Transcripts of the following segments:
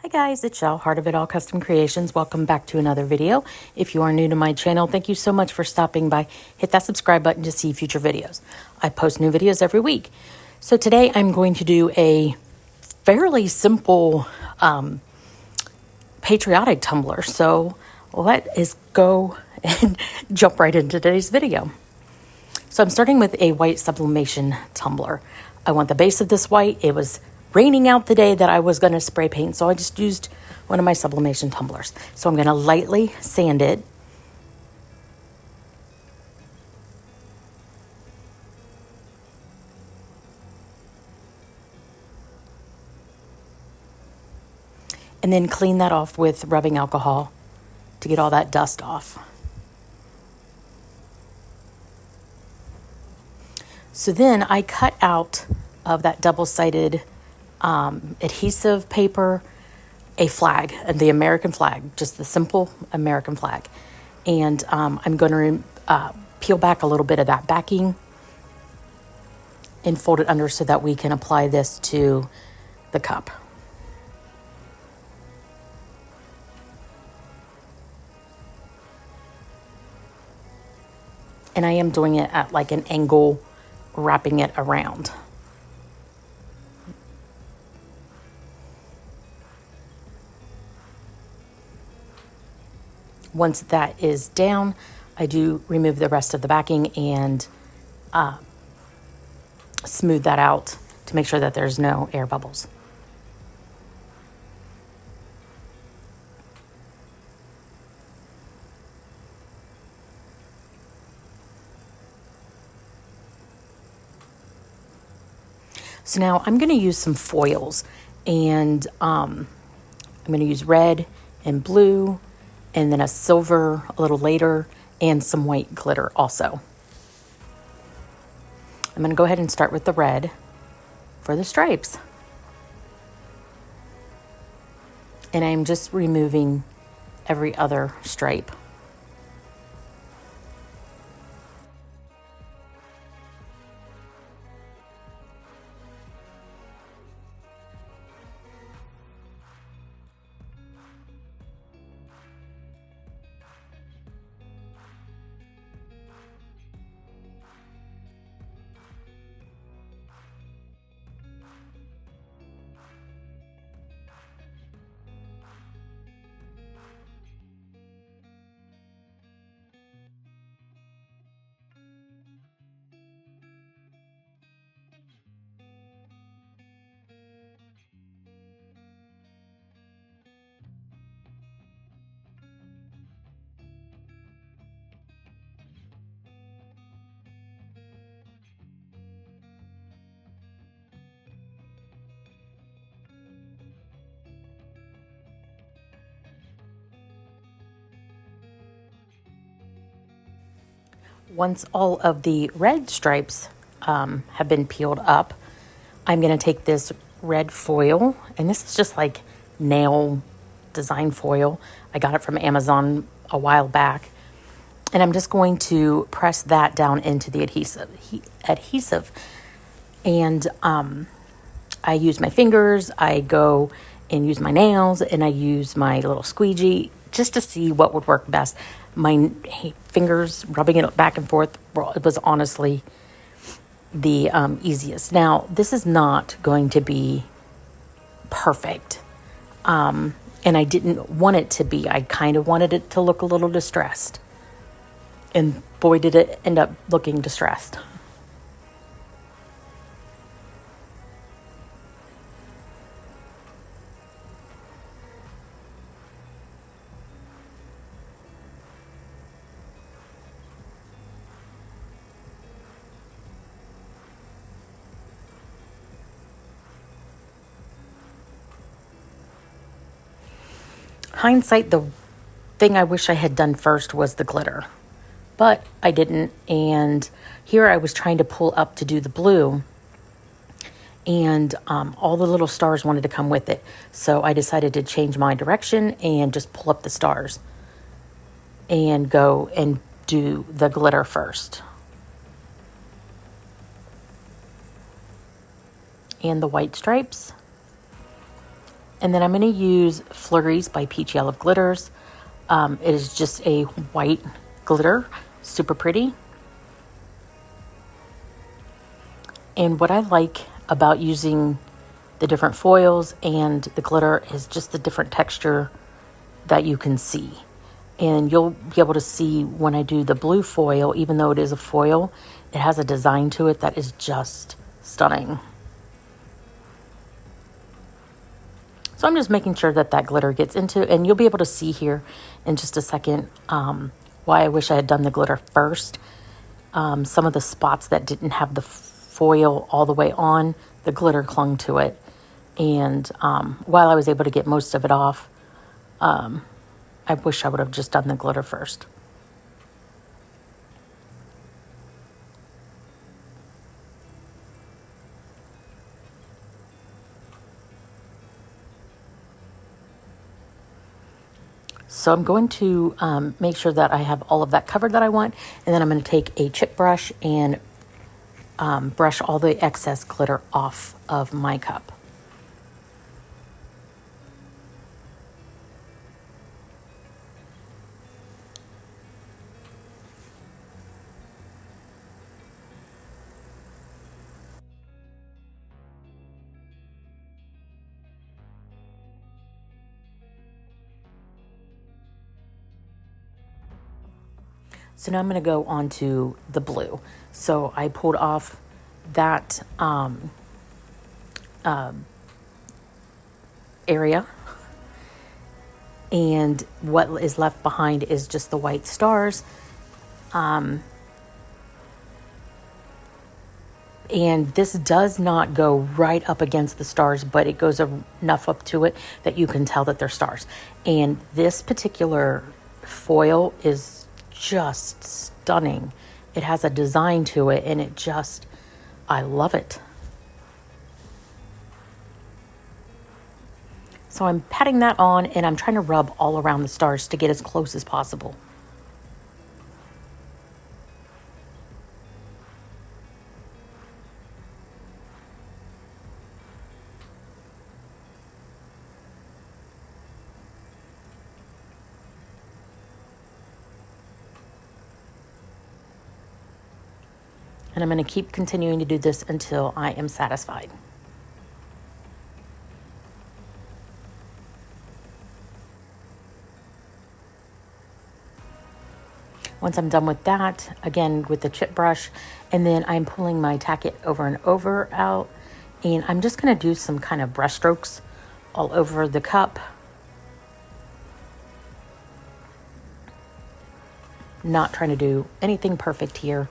Hi guys, it's Shell, Heart of It All Custom Creations. Welcome back to another video. If you are new to my channel, thank you so much for stopping by. Hit that subscribe button to see future videos. I post new videos every week. So today I'm going to do a fairly simple patriotic tumbler. So let us go and jump right into today's video. So I'm starting with a white sublimation tumbler. I want the base of this white. It was raining out the day that I was going to spray paint, so I just used one of my sublimation tumblers. So I'm going to lightly sand it. And then clean that off with rubbing alcohol to get all that dust off. So then I cut out of that double-sided adhesive paper a flag, the American flag, just the simple American flag. And I'm going to peel back a little bit of that backing and fold it under so that we can apply this to the cup. And I am doing it at like an angle, wrapping it around. Once that is down, I do remove the rest of the backing and smooth that out to make sure that there's no air bubbles. So now I'm going to use some foils, and I'm going to use red and blue, and then a silver a little later, and some white glitter also. I'm going to go ahead and start with the red for the stripes. And I'm just removing every other stripe. Once all of the red stripes have been peeled up, I'm going to take this red foil, and this is just like nail design foil. I got it from Amazon a while back, and I'm just going to press that down into the adhesive. And I use my fingers, I go and use my nails, and I use my little squeegee just to see what would work best. My fingers rubbing it back and forth, it was honestly the easiest. Now, this is not going to be perfect, and I didn't want it to be. I kind of wanted it to look a little distressed, and boy, did it end up looking distressed. Hindsight, the thing I wish I had done first was the glitter, but I didn't. And here I was trying to pull up to do the blue, and all the little stars wanted to come with it. So I decided to change my direction and just pull up the stars and go and do the glitter first. And the white stripes. And then I'm going to use Flurries by Peach Yellow Glitters. It is just a white glitter, super pretty. And what I like about using the different foils and the glitter is just the different texture that you can see. And you'll be able to see when I do the blue foil, even though it is a foil, it has a design to it that is just stunning. So I'm just making sure that that glitter gets into, and you'll be able to see here in just a second why I wish I had done the glitter first. Some of the spots that didn't have the foil all the way on, the glitter clung to it. And while I was able to get most of it off, I wish I would have just done the glitter first. So I'm going to make sure that I have all of that covered that I want, and then I'm going to take a chip brush and brush all the excess glitter off of my cup. So now I'm going to go on to the blue. So I pulled off that area, and what is left behind is just the white stars. And this does not go right up against the stars, but it goes enough up to it that you can tell that they're stars. And this particular foil is just stunning. It has a design to it, and I love it. So I'm patting that on, and I'm trying to rub all around the stars to get as close as possible. And I'm going to keep continuing to do this until I am satisfied. Once I'm done with that, again with the chip brush, and then I'm pulling my Tack It over and over out, and I'm just going to do some kind of brush strokes all over the cup. Not trying to do anything perfect here.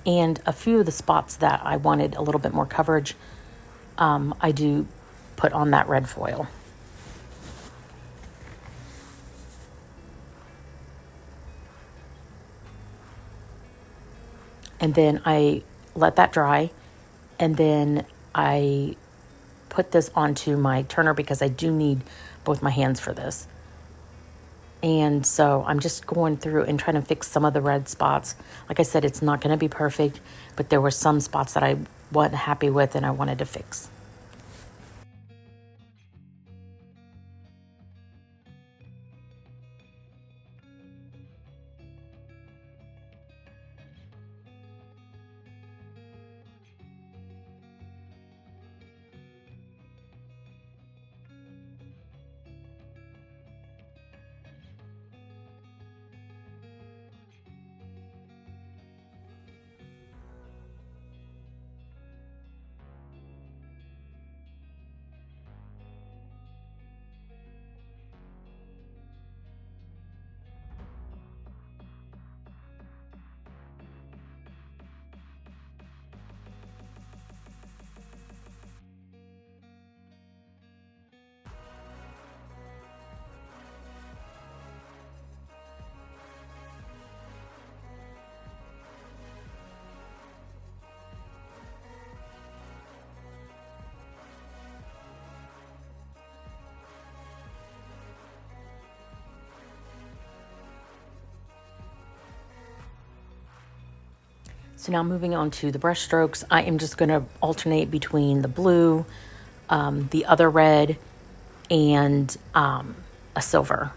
And a few of the spots that I wanted a little bit more coverage, I do put on that red foil. And then I let that dry, and then I put this onto my turner because I do need both my hands for this. And so I'm just going through and trying to fix some of the red spots. Like I said, it's not going to be perfect, but there were some spots that I wasn't happy with and I wanted to fix. So now moving on to the brush strokes, I am just going to alternate between the blue, the other red, and a silver.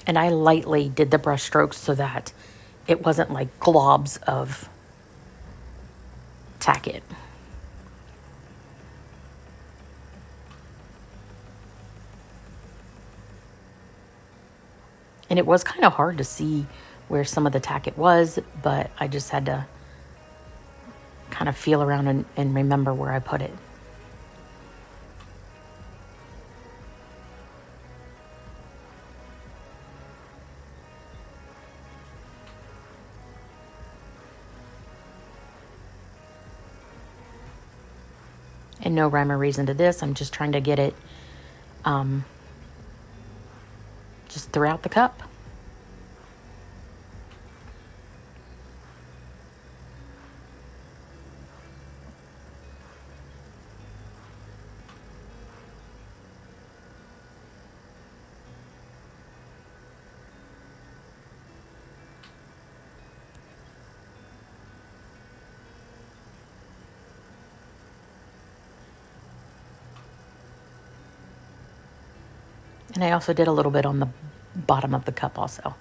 And I lightly did the brush strokes so that it wasn't like globs of tack it. And it was kind of hard to see where some of the tack it was, but I just had to kind of feel around and remember where I put it. And no rhyme or reason to this. I'm just trying to get it just throughout the cup. And I also did a little bit on the bottom of the cup also.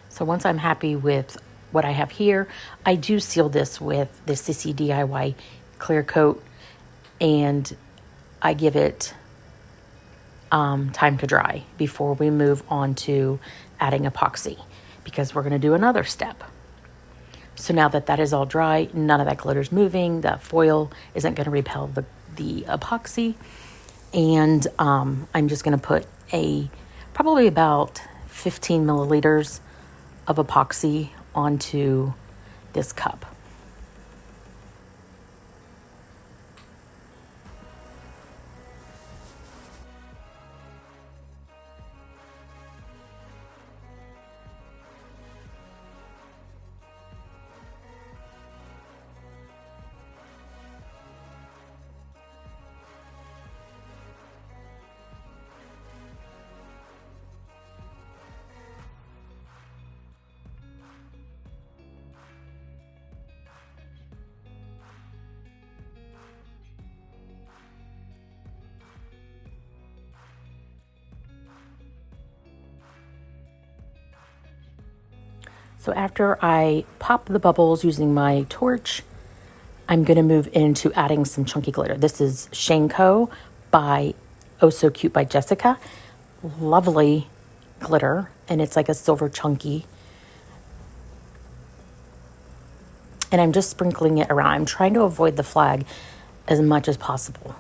So once I'm happy with what I have here, I do seal this with the Sissy DIY clear coat, and I give it time to dry before we move on to adding epoxy, because we're going to do another step. So now that that is all dry, none of that glitter's moving, that foil isn't going to repel the epoxy, and I'm just going to put probably about 15 milliliters of epoxy onto this cup. So after I pop the bubbles using my torch, I'm going to move into adding some chunky glitter. This is Shanko by Oh So Cute by Jessica. Lovely glitter, and it's like a silver chunky. And I'm just sprinkling it around. I'm trying to avoid the flag as much as possible.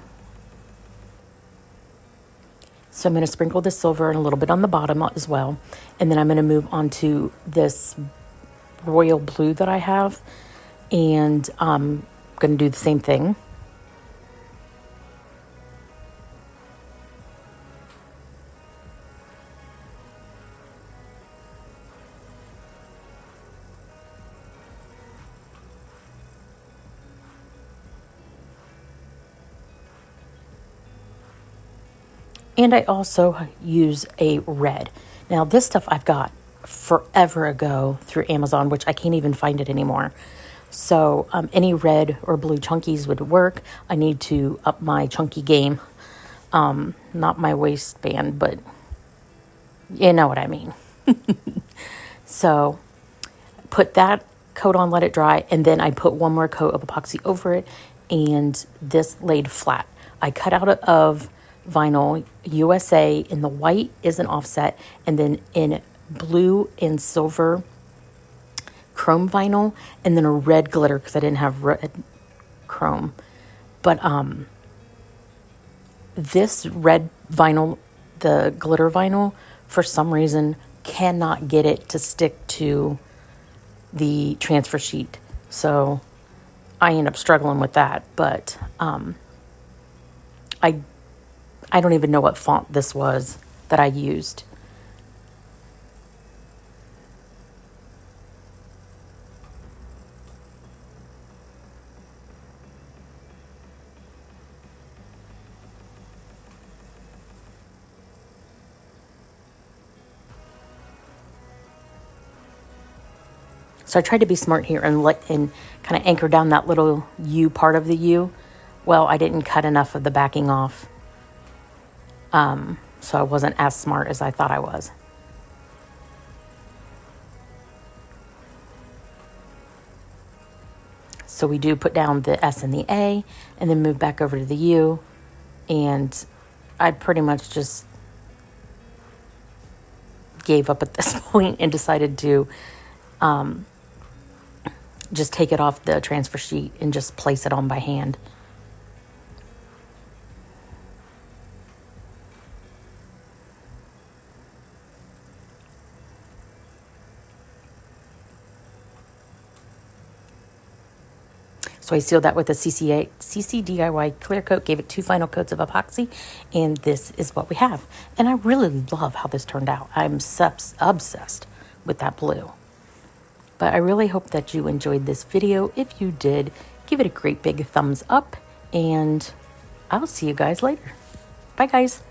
So I'm going to sprinkle the silver and a little bit on the bottom as well. And then I'm going to move on to this royal blue that I have. And I'm going to do the same thing. And I also use a red. Now this stuff I've got forever ago through Amazon, which I can't even find it anymore. So any red or blue chunkies would work. I need to up my chunky game. Not my waistband, but you know what I mean. So put that coat on, let it dry, and then I put one more coat of epoxy over it, and this laid flat. I cut out of vinyl USA in the white is an offset, and then in blue and silver chrome vinyl, and then a red glitter because I didn't have red chrome. But this red vinyl, the glitter vinyl, for some reason cannot get it to stick to the transfer sheet. So I end up struggling with that, but I I don't even know what font this was that I used. So I tried to be smart here and kind of anchor down that little U part of the U. Well, I didn't cut enough of the backing off. So I wasn't as smart as I thought I was. So we do put down the S and the A and then move back over to the U. And I pretty much just gave up at this point and decided to just take it off the transfer sheet and just place it on by hand. So I sealed that with a CC DIY clear coat, gave it 2 final coats of epoxy, and this is what we have. And I really love how this turned out. I'm obsessed with that blue. But I really hope that you enjoyed this video. If you did, give it a great big thumbs up, and I'll see you guys later. Bye, guys.